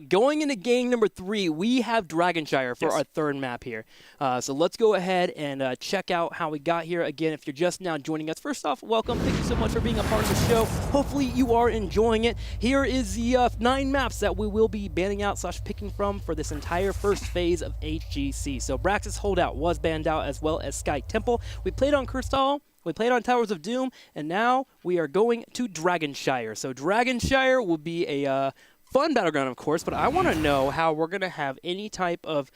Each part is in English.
Going into game number 3, we have Dragonshire for our third map here. So let's go ahead and check out how we got here. Again, if you're just now joining us, first off, welcome. Thank you so much for being a part of the show. Hopefully you are enjoying it. Here is the 9 maps that we will be banning out / picking from for this entire first phase of HGC. So Braxis Holdout was banned out, as well as Sky Temple. We played on Crystal. We played on Towers of Doom, and now we are going to Dragonshire. So Dragonshire will be a fun battleground, of course, but I want to know how we're going to have any type of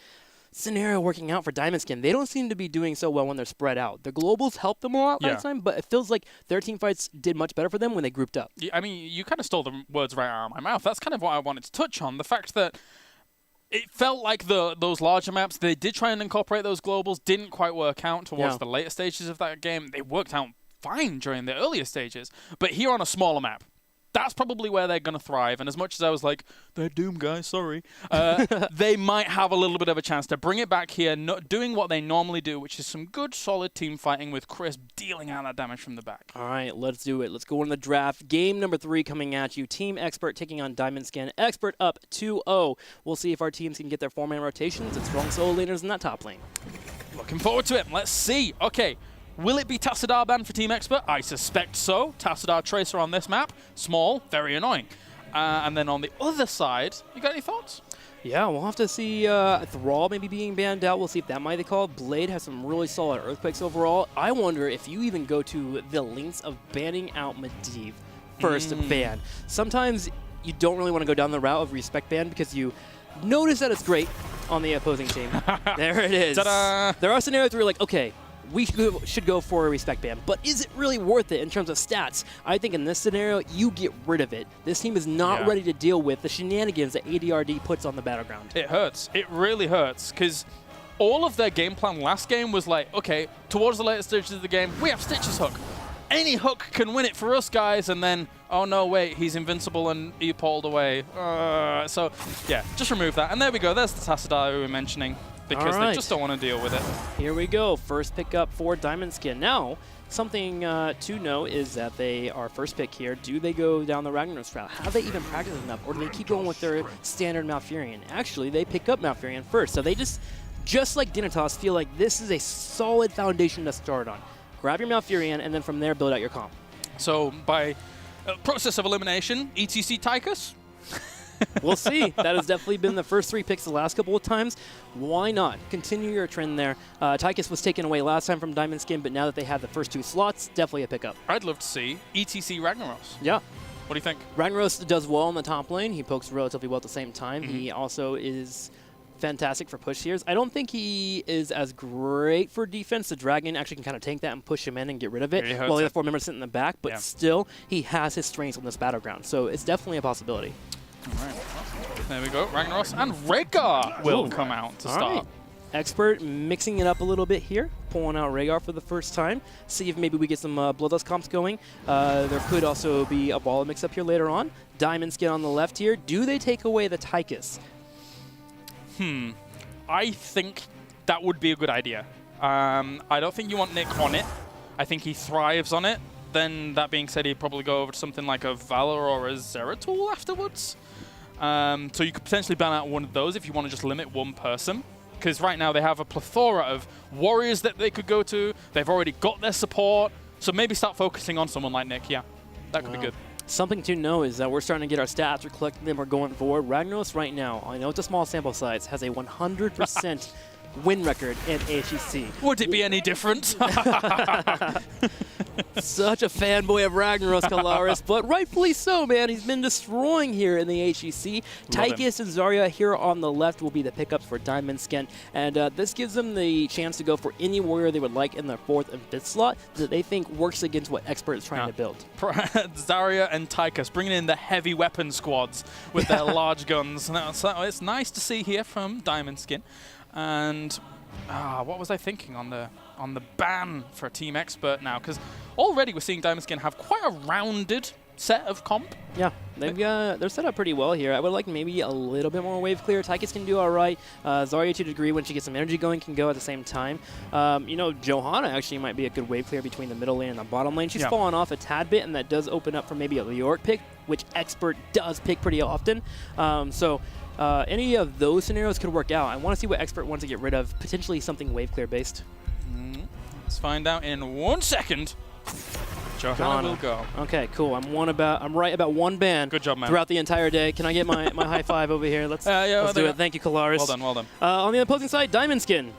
scenario working out for Diamond Skin. They don't seem to be doing so well when they're spread out. The globals helped them a lot last time, but it feels like their team fights did much better for them when they grouped up. Yeah, I mean, you kind of stole the words right out of my mouth. That's kind of what I wanted to touch on. The fact that it felt like those larger maps, they did try and incorporate those globals, didn't quite work out towards the later stages of that game. They worked out fine during the earlier stages, but here on a smaller map, that's probably where they're going to thrive. And as much as I was like, they're Doom guys, sorry, they might have a little bit of a chance to bring it back here, doing what they normally do, which is some good, solid team fighting with Chris dealing out that damage from the back. All right, let's do it. Let's go on the draft. Game number 3 coming at you. Team Expert taking on Diamond Skin. Expert up 2-0. We'll see if our teams can get their 4-man rotations and strong solo laners in that top lane. Looking forward to it. Let's see. Okay. Will it be Tassadar ban for Team Expert? I suspect so. Tassadar Tracer on this map. Small, very annoying. And then on the other side, you got any thoughts? Yeah, we'll have to see Thrall maybe being banned out. We'll see if that might be called. Blade has some really solid Earthquakes overall. I wonder if you even go to the lengths of banning out Medivh first ban. Sometimes you don't really want to go down the route of respect ban because you notice that it's great on the opposing team. There it is. Ta-da! There are scenarios where you're like, okay, we should go for a respect ban, but is it really worth it in terms of stats? I think in this scenario, you get rid of it. This team is not ready to deal with the shenanigans that ADRD puts on the battleground. It hurts. It really hurts, because all of their game plan last game was like, okay, towards the later stages of the game, we have Stitch's hook. Any hook can win it for us, guys, and then, oh no, wait, he's invincible and he pulled away. So, yeah, just remove that. And there we go. There's the Tassadar we were mentioning, because they just don't want to deal with it. Here we go. First pick up for Diamond Skin. Now, something to know is that they are first pick here. Do they go down the Ragnaros route? Have they even practiced enough? Or do they keep going with their standard Malfurion? Actually, they pick up Malfurion first. So they just like Dignitas, feel like this is a solid foundation to start on. Grab your Malfurion, and then from there, build out your comp. So by process of elimination, ETC Tychus? We'll see. That has definitely been the first 3 picks the last couple of times. Why not? Continue your trend there. Tychus was taken away last time from Diamond Skin, but now that they have the first 2 slots, definitely a pickup. I'd love to see ETC Ragnaros. Yeah. What do you think? Ragnaros does well in the top lane. He pokes relatively well at the same time. He also is fantastic for push tiers. I don't think he is as great for defense. The Dragon actually can kind of tank that and push him in and get rid of it while the other 4 members sit in the back, but still, he has his strengths on this battleground, so it's definitely a possibility. All right, well, there we go. Ragnaros and Rhaegar will come out to start. Right. Expert mixing it up a little bit here, pulling out Rhaegar for the first time. See if maybe we get some Bloodlust comps going. There could also be a ball mix up here later on. Diamond Skin on the left here. Do they take away the Tychus? I think that would be a good idea. I don't think you want Nick on it. I think he thrives on it. Then, that being said, he'd probably go over to something like a Valor or a Zeratul afterwards. So you could potentially ban out one of those if you want to just limit one person. Because right now they have a plethora of warriors that they could go to. They've already got their support. So maybe start focusing on someone like Nick. Yeah, that could be good. Something to know is that we're starting to get our stats. We're collecting them. We're going forward. Ragnaros right now, I know it's a small sample size, has a 100% win record in HGC. Would it be any different? Such a fanboy of Ragnaros, Kalaris, but rightfully so, man. He's been destroying here in the HGC. Tychus and Zarya here on the left will be the pickups for Diamond Skin, and this gives them the chance to go for any warrior they would like in their 4th and 5th slot that they think works against what Expert is trying to build. Zarya and Tychus bringing in the heavy weapon squads with their large guns. So it's nice to see here from Diamond Skin. And what was I thinking on the ban for Team Expert now? Because already we're seeing Diamond Skin have quite a rounded set of comp. Yeah, they're set up pretty well here. I would like maybe a little bit more wave clear. Tychus can do all right. Zarya, to a degree, when she gets some energy going, can go at the same time. You know, Johanna actually might be a good wave clear between the middle lane and the bottom lane. She's fallen off a tad bit, and that does open up for maybe a Leoric pick, which Expert does pick pretty often. Any of those scenarios could work out. I want to see what Expert wants to get rid of, potentially something wave clear based. Let's find out in 1 second. Johanna will go. Okay, cool. I'm right about one ban. Good job, man. Throughout the entire day. Can I get my high five over here? Let's do it. Thank you, Kalaris. Well done, well done. On the opposing side, Diamond Skin.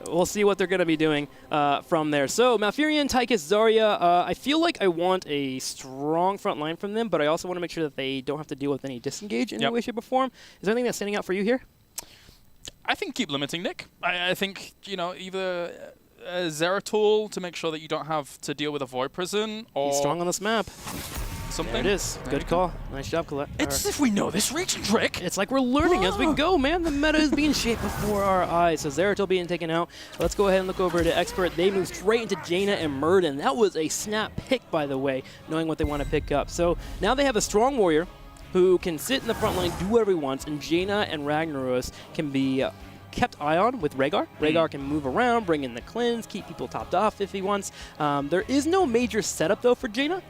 We'll see what they're going to be doing from there. So, Malfurion, Tychus, Zarya, I feel like I want a strong front line from them, but I also want to make sure that they don't have to deal with any disengage in any way, shape, or form. Is there anything that's standing out for you here? I think keep limiting Nick. I think, you know, either Zeratul to make sure that you don't have to deal with a Void Prison, or... He's strong on this map. Something. There it is. Good call. Nice job, Colette. It's as if we know this region trick. It's like we're learning as we go, man. The meta is being shaped before our eyes. So Zeratul being taken out. Let's go ahead and look over to Expert. They move straight into Jaina and Murden. That was a snap pick, by the way, knowing what they want to pick up. So now they have a strong warrior who can sit in the front line, do whatever he wants, and Jaina and Ragnaros can be... kept eye on with Rhaegar. Rhaegar can move around, bring in the cleanse, keep people topped off if he wants. There is no major setup, though, for Jaina,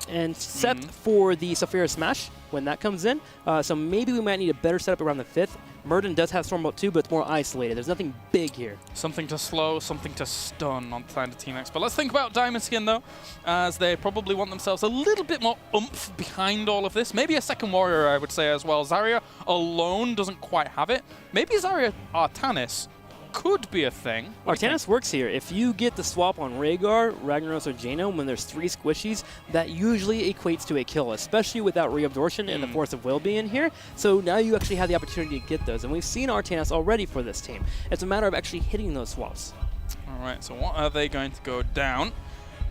and except for the Saphira Smash when that comes in. So maybe we might need a better setup around the 5th. Murden does have Stormbolt too, but it's more isolated. There's nothing big here. Something to slow, something to stun on the side of Team X. But let's think about Diamond Skin, though, as they probably want themselves a little bit more oomph behind all of this. Maybe a second warrior, I would say, as well. Zarya alone doesn't quite have it. Maybe Zarya Artanis could be a thing. Artanis works here. If you get the swap on Rhaegar, Ragnaros, or Jaina when there's 3 squishies, that usually equates to a kill, especially without reabsorption and the Force of Will being here. So now you actually have the opportunity to get those, and we've seen Artanis already for this team. It's a matter of actually hitting those swaps. All right, so what are they going to go down?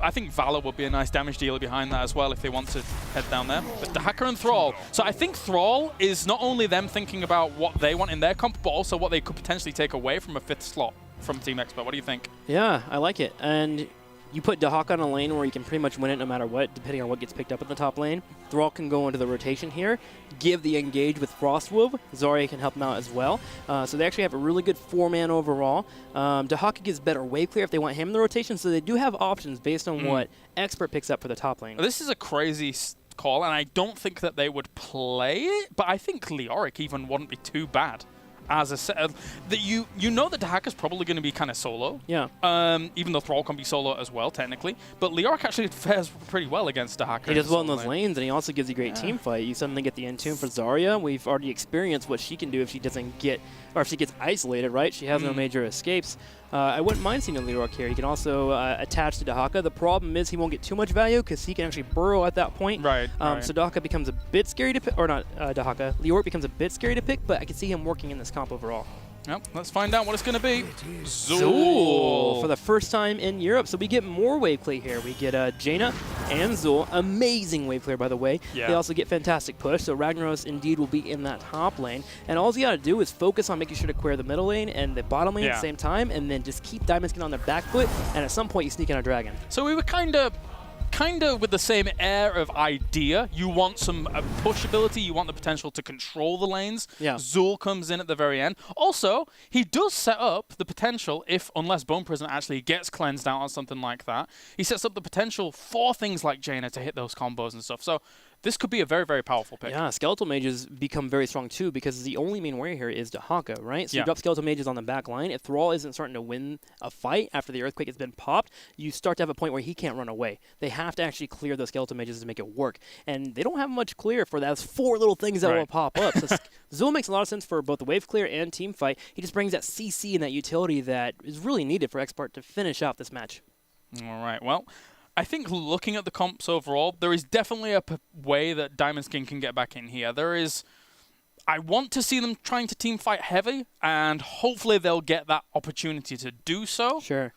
I think Valor would be a nice damage dealer behind that as well if they want to head down there. But Dahaka and Thrall. So I think Thrall is not only them thinking about what they want in their comp, but also what they could potentially take away from a 5th slot from Team Expert. What do you think? Yeah, I like it. And you put Dahaka on a lane where you can pretty much win it no matter what, depending on what gets picked up in the top lane. Thrall can go into the rotation here, give the engage with Frostwolf. Zarya can help him out as well. So they actually have a really good 4-man overall. Dahaka gives better wave clear if they want him in the rotation, so they do have options based on what Expert picks up for the top lane. This is a crazy call, and I don't think that they would play it, but I think Leoric even wouldn't be too bad. As a set that you know that Dahaka's probably going to be kind of solo. Yeah. Even though Thrall can be solo as well, technically. But Leoric actually fares pretty well against Dahaka. He does well in those lanes, and he also gives you great team fight. You suddenly get the Entomb for Zarya. We've already experienced what she can do if she doesn't get, or if she gets isolated, right? She has no major escapes. I wouldn't mind seeing a Leoric here. He can also attach to Dahaka. The problem is he won't get too much value because he can actually burrow at that point. Right. So Dahaka becomes a bit scary to pick, or not Dahaka. Leoric becomes a bit scary to pick, but I can see him working in this comp overall. Yep, let's find out what it's going to be. Zul for the first time in Europe. So we get more wave clear here. We get Jaina and Zul. Amazing wave clear, by the way. Yeah. They also get fantastic push. So Ragnaros indeed will be in that top lane. And all you got to do is focus on making sure to clear the middle lane and the bottom lane at the same time, and then just keep Diamond Skin on their back foot. And at some point, you sneak in a dragon. So we were kind of with the same air of idea. You want some push ability. You want the potential to control the lanes. Yeah. Zul comes in at the very end. Also, he does set up the potential, unless Bone Prison actually gets cleansed out on something like that, he sets up the potential for things like Jaina to hit those combos and stuff. So this could be a very, very powerful pick. Yeah, Skeletal Mages become very strong too because the only main warrior here is Dahaka, right? So you drop Skeletal Mages on the back line. If Thrall isn't starting to win a fight after the Earthquake has been popped, you start to have a point where he can't run away. They have to actually clear those Skeletal Mages to make it work. And they don't have much clear for those 4 little things that will pop up. So Zul makes a lot of sense for both the wave clear and team fight. He just brings that CC and that utility that is really needed for Expert to finish out this match. All right, well, I think looking at the comps overall, there is definitely a way that Diamond Skin can get back in here. I want to see them trying to team fight heavy, and hopefully they'll get that opportunity to do so. Sure.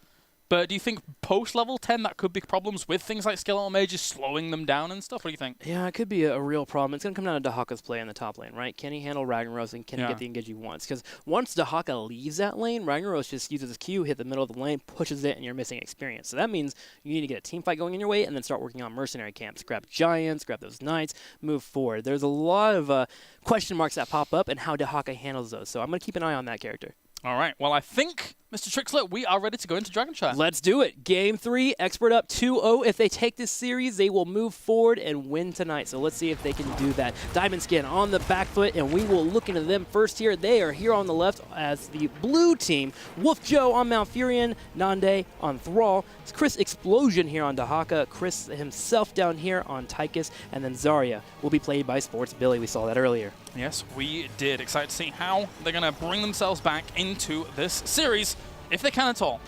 But do you think post-level 10 that could be problems with things like Skeletal Mages slowing them down and stuff? What do you think? Yeah, it could be a real problem. It's going to come down to Dahaka's play in the top lane, right? Can he handle Ragnaros and can he get the engage he wants? Because once Dahaka leaves that lane, Ragnaros just uses his Q, hit the middle of the lane, pushes it, and you're missing experience. So that means you need to get a team fight going in your way and then start working on mercenary camps. Grab Giants, grab those Knights, move forward. There's a lot of question marks that pop up and how Dahaka handles those. So I'm going to keep an eye on that character. All right. Well, I think, Mr. Trixler, we are ready to go into Dragonshire. Let's do it. Game 3, Expert up 2-0. If they take this series, they will move forward and win tonight. So let's see if they can do that. Diamond Skin on the back foot, and we will look into them first here. They are here on the left as the blue team. Wolf Joe on Malfurion, Nande on Thrall. It's Chris Explosion here on Dahaka. Chris himself down here on Tychus, and then Zarya will be played by Sports Billy. We saw that earlier. Yes, we did. Excited to see how they're going to bring themselves back into this series, if they can at all.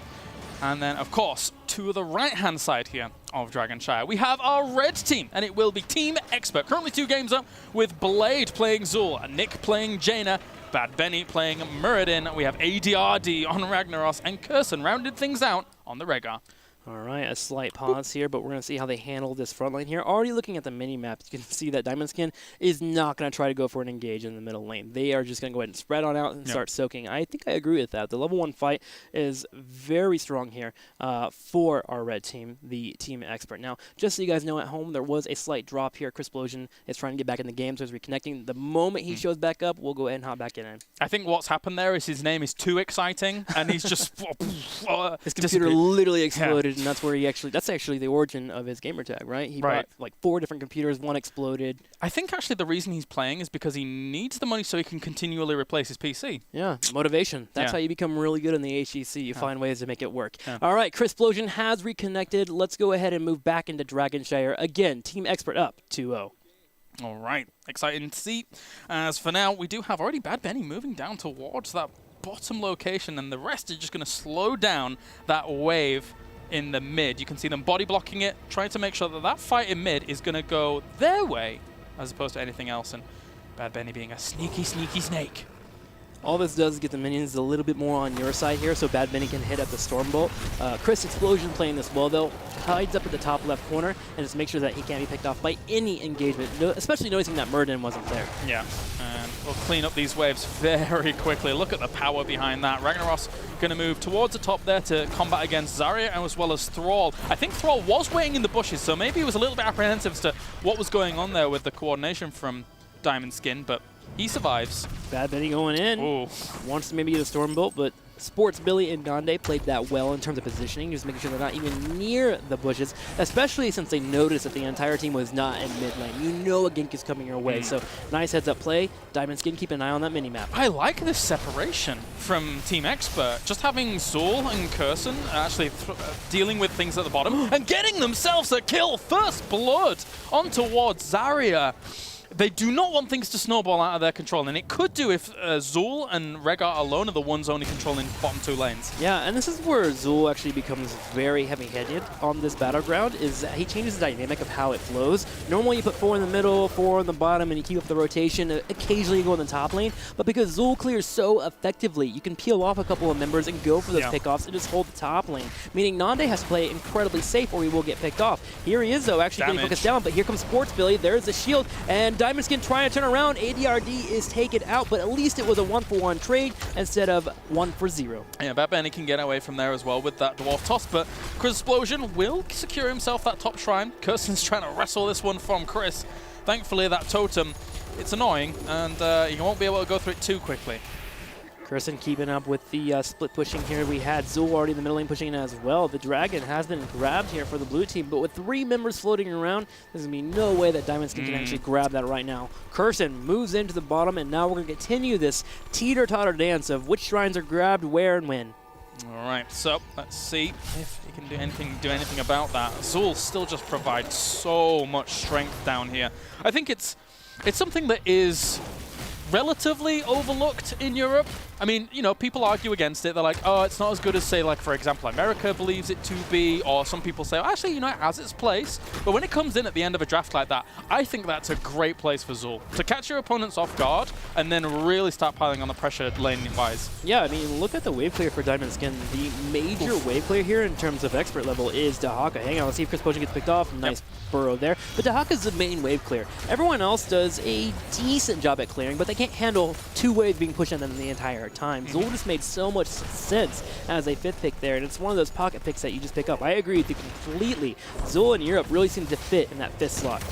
And then, of course, to the right-hand side here of Dragonshire, we have our red team, and it will be Team Expert. Currently 2 games up, with Blade playing Zul, Nick playing Jaina, Bad Benny playing Muradin. We have ADRD on Ragnaros, and Curson rounded things out on the Rhaegar. All right, a slight pause here, but we're going to see how they handle this front line here. Already looking at the mini-map, you can see that Diamond Skin is not going to try to go for an engage in the middle lane. They are just going to go ahead and spread on out and start soaking. I think I agree with that. The level 1 fight is very strong here for our red team, the Team Expert. Now, just so you guys know at home, there was a slight drop here. Chris Explosion is trying to get back in the game, so he's reconnecting. The moment he shows back up, we'll go ahead and hop back in. I think what's happened there is his name is too exciting, and he's just his computer literally exploded. And that's where that's actually the origin of his gamer tag, right? He bought like 4 different computers, one exploded. I think actually the reason he's playing is because he needs the money so he can continually replace his PC. Yeah, motivation. That's how you become really good in the HGC. You find ways to make it work. All right, Chris Explosion has reconnected. Let's go ahead and move back into Dragonshire. Again, Team Expert up 2-0. All right, exciting to see. As for now, we do have already Bad Benny moving down towards that bottom location, and the rest are just going to slow down that wave in the mid. You can see them body blocking it, trying to make sure that that fight in mid is going to go their way as opposed to anything else, and Bad Benny being a sneaky, sneaky snake. All this does is get the minions a little bit more on your side here, so Bad Benny can hit at the Stormbolt. Chris Explosion playing this well, though, hides up at the top left corner and just make sure that he can't be picked off by any engagement, especially noticing that Muradin wasn't there. Yeah, and we'll clean up these waves very quickly. Look at the power behind that. Ragnaros going to move towards the top there to combat against Zarya as well as Thrall. I think Thrall was waiting in the bushes, so maybe he was a little bit apprehensive as to what was going on there with the coordination from Diamond Skin, but he survives. Bad Benny going in. Ooh. Wants to maybe get a Stormbolt, but Sports Billy and Nande played that well in terms of positioning, just making sure they're not even near the bushes, especially since they noticed that the entire team was not in mid lane. You know a gank is coming your way, so nice heads-up play. Diamond Skin, keep an eye on that minimap. I like this separation from Team Expert. Just having Zul and Curson actually dealing with things at the bottom and getting themselves a kill. First blood on towards Zarya. They do not want things to snowball out of their control, and it could do if Zul and Rhaegar alone are the ones only controlling bottom 2 lanes. Yeah, and this is where Zul actually becomes very heavy-handed on this battleground, is that he changes the dynamic of how it flows. Normally you put 4 in the middle, 4 in the bottom, and you keep up the rotation. Occasionally you go in the top lane, but because Zul clears so effectively, you can peel off a couple of members and go for those pickoffs and just hold the top lane, meaning Nande has to play incredibly safe or he will get picked off. Here he is, though, actually getting focused down, but here comes Sports Billy. There's the shield, and Diamond Skin trying to turn around. ADRD is taken out, but at least it was a 1-for-1 trade instead of 1-for-0. Yeah, Bad Benny can get away from there as well with that Dwarf Toss, but Chris Explosion will secure himself that top shrine. Kirsten's trying to wrestle this one from Chris. Thankfully, that totem, it's annoying, and he won't be able to go through it too quickly. Kirsten keeping up with the split pushing here. We had Zul already in the middle lane pushing in as well. The Dragon has been grabbed here for the blue team, but with 3 members floating around, there's going to be no way that Diamond Skin can actually grab that right now. Kirsten moves into the bottom, and now we're going to continue this teeter-totter dance of which shrines are grabbed, where, and when. All right, so let's see if he can do anything about that. Zul still just provides so much strength down here. I think it's something that is relatively overlooked in Europe. I mean, you know, people argue against it. They're like, oh, it's not as good as, say, like, for example, America believes it to be, or some people say, oh, actually, you know, it has its place. But when it comes in at the end of a draft like that, I think that's a great place for Zul. To catch your opponents off guard and then really start piling on the pressure lane-wise. Yeah, I mean, look at the wave clear for Diamond Skin. The major wave clear here in terms of expert level is Dahaka. Hang on, let's see if Chris Potion gets picked off. Nice burrow there. But Dahaka's the main wave clear. Everyone else does a decent job at clearing, but they can't handle 2 waves being pushed on them the entire time. Zul just made so much sense as a 5th pick there, and it's one of those pocket picks that you just pick up. I agree with you completely. Zul in Europe really seems to fit in that 5th slot.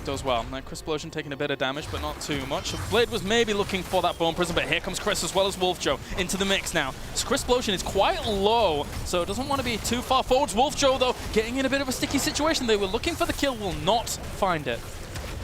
Does well. Now, Chris Explosion taking a bit of damage, but not too much. Blade was maybe looking for that Bone Prison, but here comes Chris as well as Wolf Joe into the mix now. So Chris Explosion is quite low, so doesn't want to be too far forwards. Wolf Joe, though, getting in a bit of a sticky situation. They were looking for the kill, will not find it.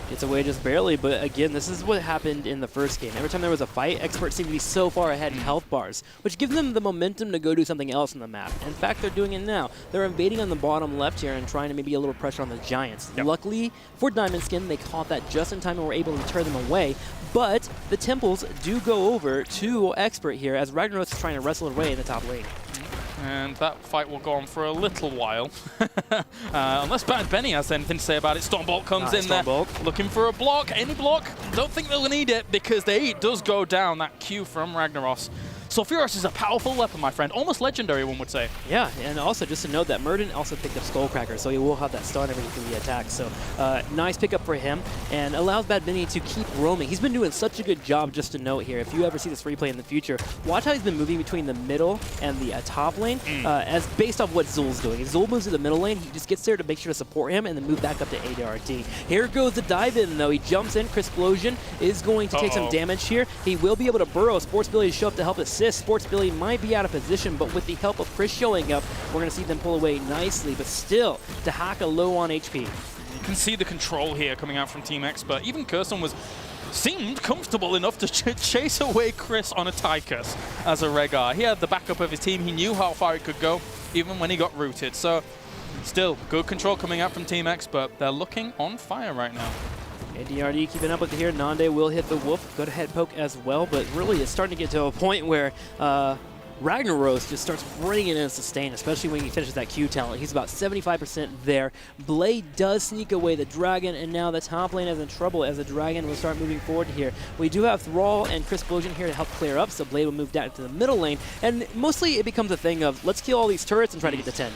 Gets away just barely, but again, this is what happened in the first game. Every time there was a fight, experts seem to be so far ahead in health bars, which gives them the momentum to go do something else on the map. In fact, they're doing it now. They're invading on the bottom left here and trying to maybe a little pressure on the Giants. Yep. Luckily for Diamond Skin, they caught that just in time and were able to turn them away, but the Temples do go over to Expert here as Ragnaros is trying to wrestle it away in the top lane. And that fight will go on for a little while. Unless Bad Benny has anything to say about it. Stormbolt comes in there, looking for a block. Any block? Don't think they'll need it because the 8 does go down. That Q from Ragnaros. Sulfuros is a powerful weapon, my friend. Almost legendary, one would say. Yeah, and also just to note that Murden also picked up Skullcracker, so he will have that stun every time he attacks. So nice pickup for him, and allows Bad Benny to keep roaming. He's been doing such a good job, just to note here. If you ever see this replay in the future, watch how he's been moving between the middle and the top lane, as based off what Zul's doing. If Zul moves to the middle lane, he just gets there to make sure to support him and then move back up to ADRT. Here goes the dive in, though. He jumps in. Chris Explosion is going to take some damage here. He will be able to burrow. Sports Billy to show up to help assist. Sports Billy might be out of position, but with the help of Chris showing up, we're going to see them pull away nicely, but still, Dahaka low on HP. You can see the control here coming out from Team X, but even Curson seemed comfortable enough to chase away Chris on a Tychus as a Regar. He had the backup of his team. He knew how far it could go, even when he got rooted. So, still, good control coming out from Team X, but they're looking on fire right now. ADRD keeping up with it here. Nande will hit the whoop. Good head poke as well, but really it's starting to get to a point where Ragnaros just starts bringing in sustain, especially when he finishes that Q talent. He's about 75% there. Blade does sneak away the Dragon, and now the top lane is in trouble as the Dragon will start moving forward here. We do have Thrall and Chris Explosion here to help clear up, so Blade will move down to the middle lane, and mostly it becomes a thing of let's kill all these turrets and try to get to 10.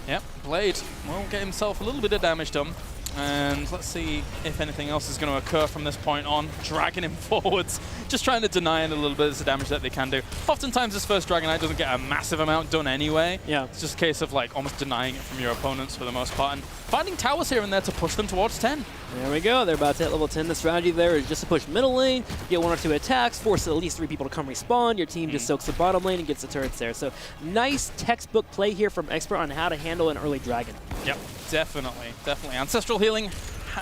Yep, Blade will get himself a little bit of damage done. And let's see if anything else is going to occur from this point on. Dragging him forwards, just trying to deny it a little bit of the damage that they can do. Oftentimes this first Dragonite doesn't get a massive amount done anyway. Yeah. It's just a case of like almost denying it from your opponents for the most part. And finding towers here and there to push them towards 10. There we go. They're about to hit level 10. The strategy there is just to push middle lane, get 1 or 2 attacks, force at least 3 people to come respawn. Your team just soaks the bottom lane and gets the turrets there. So nice textbook play here from Expert on how to handle an early Dragon. Yep, definitely, definitely. Ancestral Healing,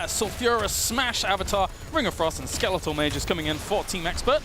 Sulfuros, Smash, Avatar, Ring of Frost, and Skeletal Mages coming in for Team Expert.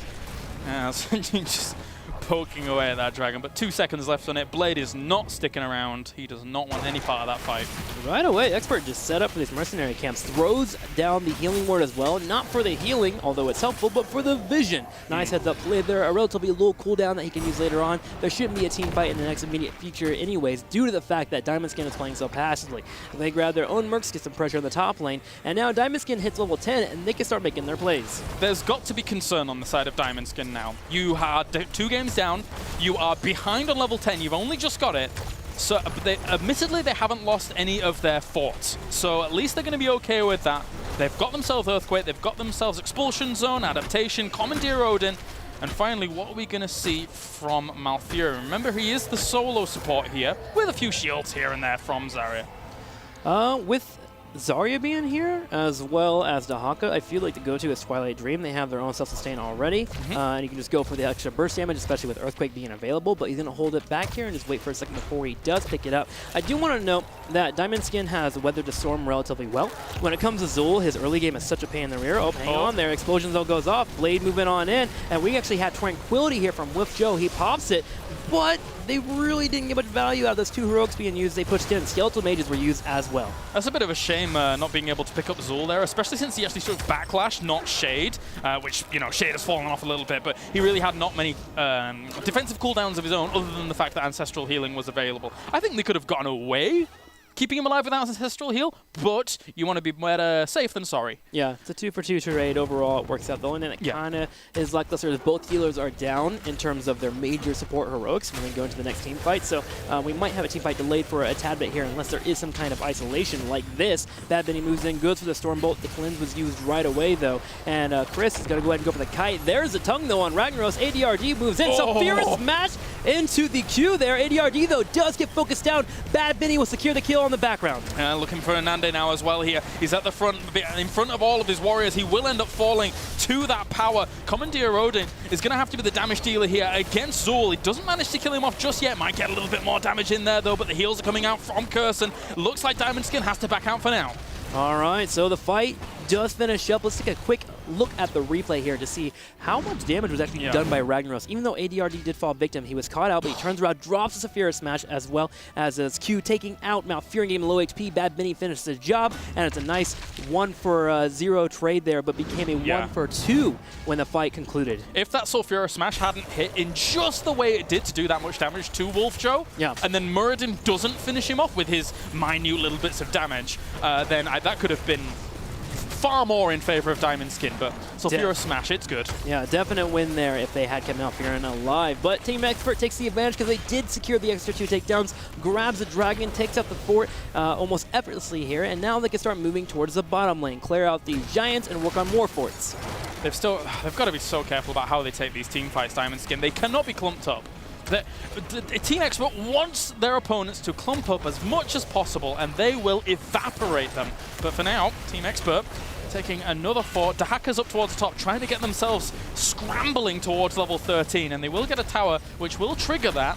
As just poking away at that Dragon, but 2 seconds left on it. Blade is not sticking around. He does not want any part of that fight. Right away, Expert just set up for these mercenary camps, throws down the healing ward as well. Not for the healing, although it's helpful, but for the vision. Nice heads up play there, a relatively low cooldown that he can use later on. There shouldn't be a team fight in the next immediate future anyways, due to the fact that Diamond Skin is playing so passively. They grab their own mercs, get some pressure on the top lane, and now Diamond Skin hits level 10, and they can start making their plays. There's got to be concern on the side of Diamond Skin now. You had 2 games down, you are behind on level 10, you've only just got it. So, admittedly, they haven't lost any of their forts. So at least they're going to be okay with that. They've got themselves Earthquake, they've got themselves Expulsion Zone, Adaptation, Commandeer Odin, and finally, what are we going to see from Malfurion? Remember, he is the solo support here, with a few shields here and there from Zarya. With Zarya being here, as well as Dahaka, I feel like the go-to is Twilight Dream. They have their own self-sustain already, and you can just go for the extra burst damage, especially with Earthquake being available, but he's going to hold it back here and just wait for a second before he does pick it up. I do want to note that Diamond Skin has weathered the storm relatively well. When it comes to Zul, his early game is such a pain in the rear. Oh, hang on there. Explosion Zone goes off. Blade moving on in, and we actually had Tranquility here from Whiff Joe. He pops it, but they really didn't get much value out of those 2 heroics being used. They pushed in. Skeletal Mages were used as well. That's a bit of a shame. shame not being able to pick up Zul there, especially since he actually took Backlash, not Shade, which, you know, Shade has fallen off a little bit, but he really had not many defensive cooldowns of his own other than the fact that Ancestral Healing was available. I think they could have gotten away keeping him alive without Ancestral Heal, but you want to be better safe than sorry. Yeah, it's a 2-for-2 trade overall. It works out. The only thing that kind of is lackluster is both healers are down in terms of their major support heroics when we go into the next team fight. So we might have a team fight delayed for a tad bit here unless there is some kind of isolation like this. Bad Benny moves in, goes for the Stormbolt. The cleanse was used right away though. And Chris is going to go ahead and go for the kite. There's the tongue though on Ragnaros. ADRD moves in. So Furious smash into the Q there. ADRD though does get focused down. Bad Benny will secure the kill on the background. Looking for Nande now as well here. He's at the front, in front of all of his warriors. He will end up falling to that power. Commandeer Odin is going to have to be the damage dealer here against Zul. He doesn't manage to kill him off just yet. Might get a little bit more damage in there though, but the heals are coming out from Curson. Looks like Diamond Skin has to back out for now. All right, so the fight does finish up. Let's take a quick look at the replay here to see how much damage was actually done by Ragnaros. Even though ADRD did fall victim, he was caught out, but he turns around, drops the Saphira Smash, as well as his Q, taking out Malfurion, gave him low HP. Bad Benny finished the job, and it's a nice 1-for-0 trade there, but became a 1-for-2 when the fight concluded. If that Sulfura Smash hadn't hit in just the way it did to do that much damage to Wolf Joe, and then Muradin doesn't finish him off with his minute little bits of damage, then that could have been far more in favor of Diamond Skin, but Sulfura Smash, it's good. Yeah, definite win there if they had kept Malfurion alive. But Team Expert takes the advantage because they did secure the extra 2 takedowns, grabs the dragon, takes out the fort almost effortlessly here, and now they can start moving towards the bottom lane, clear out these giants, and work on more forts. They've got to be so careful about how they take these team fights, Diamond Skin. They cannot be clumped up. Team Expert wants their opponents to clump up as much as possible, and they will evaporate them. But for now, Team Expert taking another fort. Dahaka's up towards the top, trying to get themselves scrambling towards level 13, and they will get a tower, which will trigger that.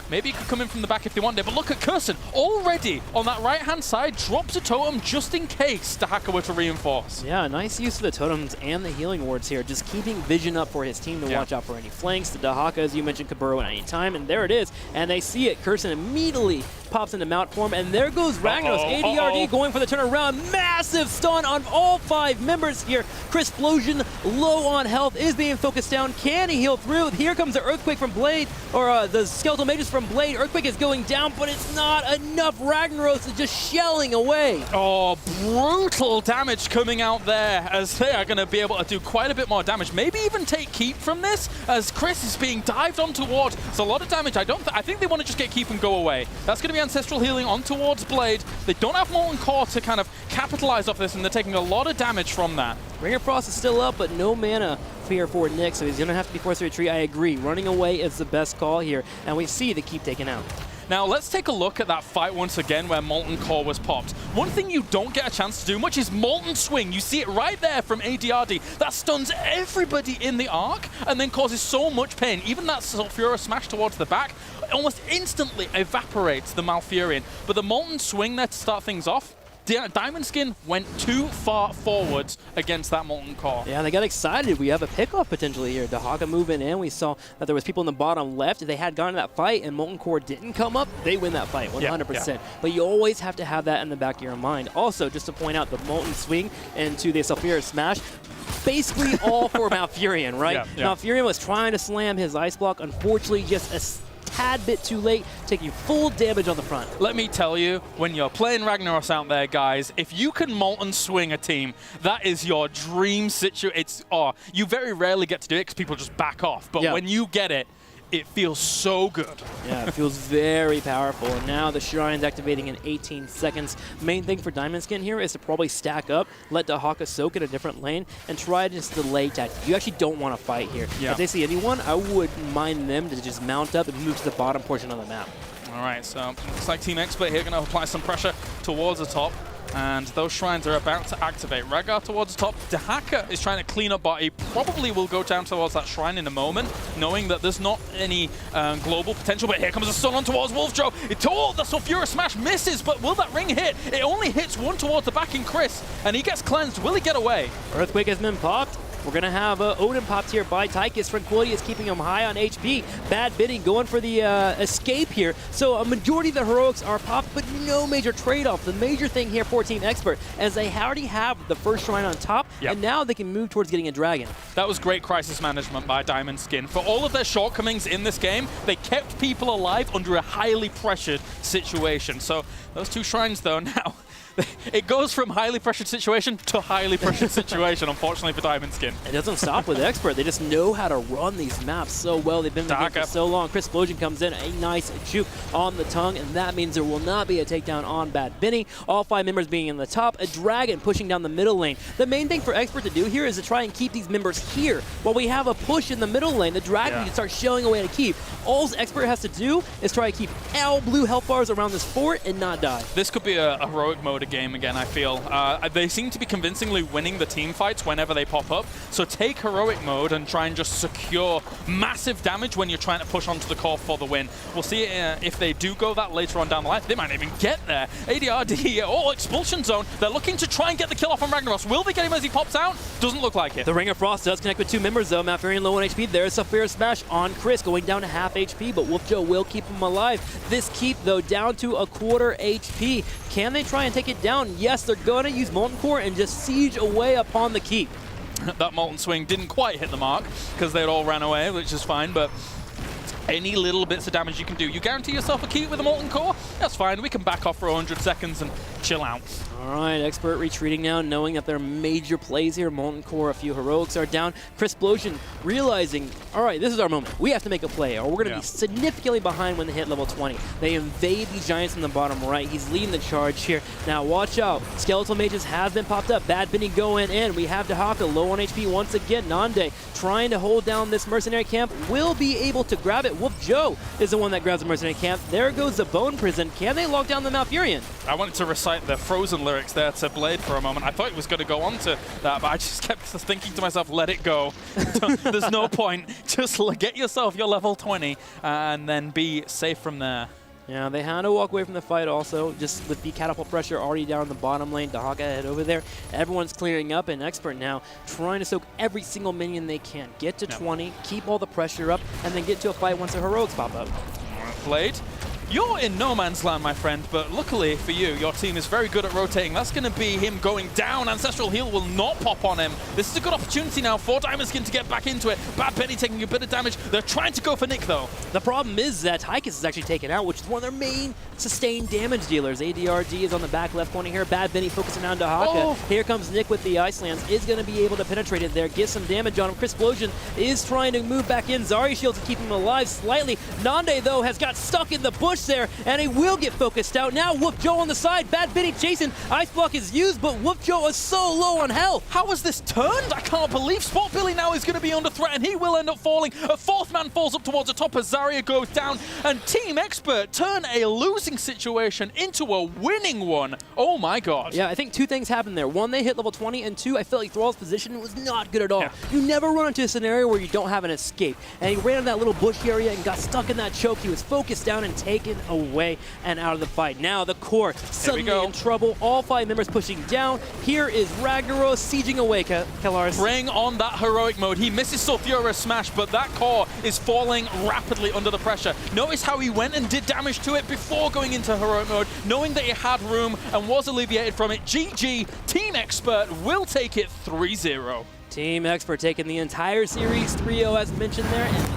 Maybe he could come in from the back if they want it, but look at Curson already on that right-hand side, drops a totem just in case Dahaka were to reinforce. Yeah, nice use of the totems and the healing wards here, just keeping vision up for his team to watch out for any flanks. The Dahaka, as you mentioned, could burrow at any time, and there it is, and they see it. Curson immediately pops into mount form, and there goes Ragnaros. ADRD going for the turnaround. Massive stun on all 5 members here. Chris Explosion, low on health, is being focused down. Can he heal through? Here comes the Earthquake from Blade, or the Skeletal Mages from Blade. Earthquake is going down, but it's not enough. Ragnaros is just shelling away. Oh, brutal damage coming out there, as they are going to be able to do quite a bit more damage. Maybe even take keep from this, as Chris is being dived on towards. It's a lot of damage. I think they want to just get keep and go away. That's going to be Ancestral Healing on towards Blade. They don't have Molten Core to kind of capitalize off this, and they're taking a lot of damage from that. Ring of Frost is still up, but no mana here for Nick, so he's going to have to be forced to retreat. I agree. Running away is the best call here, and we see the keep taken out. Now, let's take a look at that fight once again where Molten Core was popped. One thing you don't get a chance to do much is Molten Swing. You see it right there from ADRD. That stuns everybody in the arc and then causes so much pain. Even that Sulfura Smash towards the back almost instantly evaporates the Malfurion. But the Molten Swing there to start things off, Diamond Skin went too far forwards against that Molten Core. Yeah, they got excited. We have a pickoff potentially here. Dahaka moving in. We saw that there was people in the bottom left. If they had gone to that fight and Molten Core didn't come up, they win that fight 100%. Yeah. But you always have to have that in the back of your mind. Also, just to point out, the Molten Swing into the Sulfura Smash, basically all for Malfurion, right? Malfurion was trying to slam his Ice Block. Unfortunately, just a tad bit too late, taking full damage on the front. Let me tell you, when you're playing Ragnaros out there, guys, if you can Molten Swing a team, that is your dream situation. You very rarely get to do it because people just back off. But when you get it, it feels so good. Yeah, it feels very powerful. And now the Shrine's activating in 18 seconds. Main thing for Diamond Skin here is to probably stack up, let Dahaka soak in a different lane, and try to just delay tactic. You actually don't want to fight here. If they see anyone, I wouldn't mind them to just mount up and move to the bottom portion of the map. All right, so looks like Team Expert here going to apply some pressure towards the top. And those shrines are about to activate. Ragnar towards the top. Dahaka is trying to clean up, but he probably will go down towards that shrine in a moment, knowing that there's not any global potential. But here comes a stun on towards Wolfjo. The Sulfura Smash misses, but will that ring hit? It only hits one towards the back in Chris, and he gets cleansed. Will he get away? Earthquake has been popped. We're going to have Odin popped here by Tychus. Tranquility is keeping him high on HP. Bad Bidding going for the escape here. So a majority of the heroics are popped, but no major trade-off. The major thing here for Team Expert, as they already have the first shrine on top, and now they can move towards getting a dragon. That was great crisis management by Diamond Skin. For all of their shortcomings in this game, they kept people alive under a highly pressured situation. So those 2 shrines, though, now it goes from highly pressured situation to highly pressured situation, unfortunately for Diamond Skin. It doesn't stop with Expert. They just know how to run these maps so well. They've been in the game for so long. Chris Explosion comes in, a nice juke on the tongue, and that means there will not be a takedown on Bad Benny. All 5 members being in the top, a dragon pushing down the middle lane. The main thing for Expert to do here is to try and keep these members here. While we have a push in the middle lane, the dragon can start showing a way to keep. All Expert has to do is try to keep all blue health bars around this fort and not die. This could be a heroic mode game again, I feel. They seem to be convincingly winning the team fights whenever they pop up. So take heroic mode and try and just secure massive damage when you're trying to push onto the core for the win. We'll see if they do go that later on down the line. They might not even get there. ADRD, all expulsion zone. They're looking to try and get the kill off on Ragnaros. Will they get him as he pops out? Doesn't look like it. The Ring of Frost does connect with 2 members though. Malfurion low on HP. There's a fair smash on Chris, going down to half HP, but Wolf Joe will keep him alive. This keep though down to a quarter HP. Can they try and take it down? Yes, they're going to use Molten Core and just siege away upon the keep. That Molten Swing didn't quite hit the mark because they all ran away, which is fine, but any little bits of damage you can do. You guarantee yourself a keep with a Molten Core? That's fine. We can back off for 100 seconds and chill out. All right, Expert retreating now, knowing that there are major plays here. Molten Core, a few heroics are down. Chris Explosion realizing, all right, this is our moment. We have to make a play, or we're going to be significantly behind when they hit level 20. They invade these giants in the bottom right. He's leading the charge here. Now, watch out. Skeletal Mages have been popped up. Bad Benny going in. We have Dahaka low on HP once again. Nande trying to hold down this mercenary camp. Will be able to grab it. Wolf Joe is the one that grabs the mercenary camp. There goes the Bone Prison. Can they lock down the Malfurion? I wanted to recite the Frozen lyrics there to Blade for a moment. I thought it was going to go on to that, but I just kept thinking to myself, let it go. There's no point. Just get yourself your level 20 and then be safe from there. Yeah, they had to walk away from the fight also, just with the catapult pressure already down in the bottom lane. Dahaka head over there. Everyone's clearing up, and Expert now trying to soak every single minion they can. Get to 20, keep all the pressure up, and then get to a fight once the heroics pop up. Blade, you're in no man's land, my friend, but luckily for you, your team is very good at rotating. That's going to be him going down. Ancestral Heal will not pop on him. This is a good opportunity now for Diamond Skin to get back into it. Bad Benny taking a bit of damage. They're trying to go for Nick, though. The problem is that Tychus is actually taken out, which is one of their main sustained damage dealers. ADRD is on the back left corner here. Bad Benny focusing on Dahaka. Oh. Here comes Nick with the Ice Lance. Is going to be able to penetrate it there, get some damage on him. Chris Explosion is trying to move back in. Zari Shield to keep him alive slightly. Nande, though, has got stuck in the bush there, and he will get focused out. Now Wolf Joe on the side. Bad Benny chasing. Ice Block is used, but Wolf Joe is so low on health. How has this turned? I can't believe Spot Billy now is going to be under threat, and he will end up falling. A 4th man falls up towards the top as Zarya goes down, and Team Expert turn a losing situation into a winning one. Oh my god. Yeah, I think 2 things happened there. 1, they hit level 20, and 2, I felt like Thrall's position was not good at all. Yeah. You never run into a scenario where you don't have an escape. And he ran in that little bush area and got stuck in that choke. He was focused down and taken away and out of the fight. Now the core suddenly in trouble. All 5 members pushing down. Here is Ragnaros sieging away, Kalaris. Bring on that heroic mode. He misses Sulfura's smash, but that core is falling rapidly under the pressure. Notice how he went and did damage to it before going into heroic mode, knowing that he had room and was alleviated from it. GG, Team Expert will take it 3-0. Team Expert taking the entire series 3-0 as mentioned there, and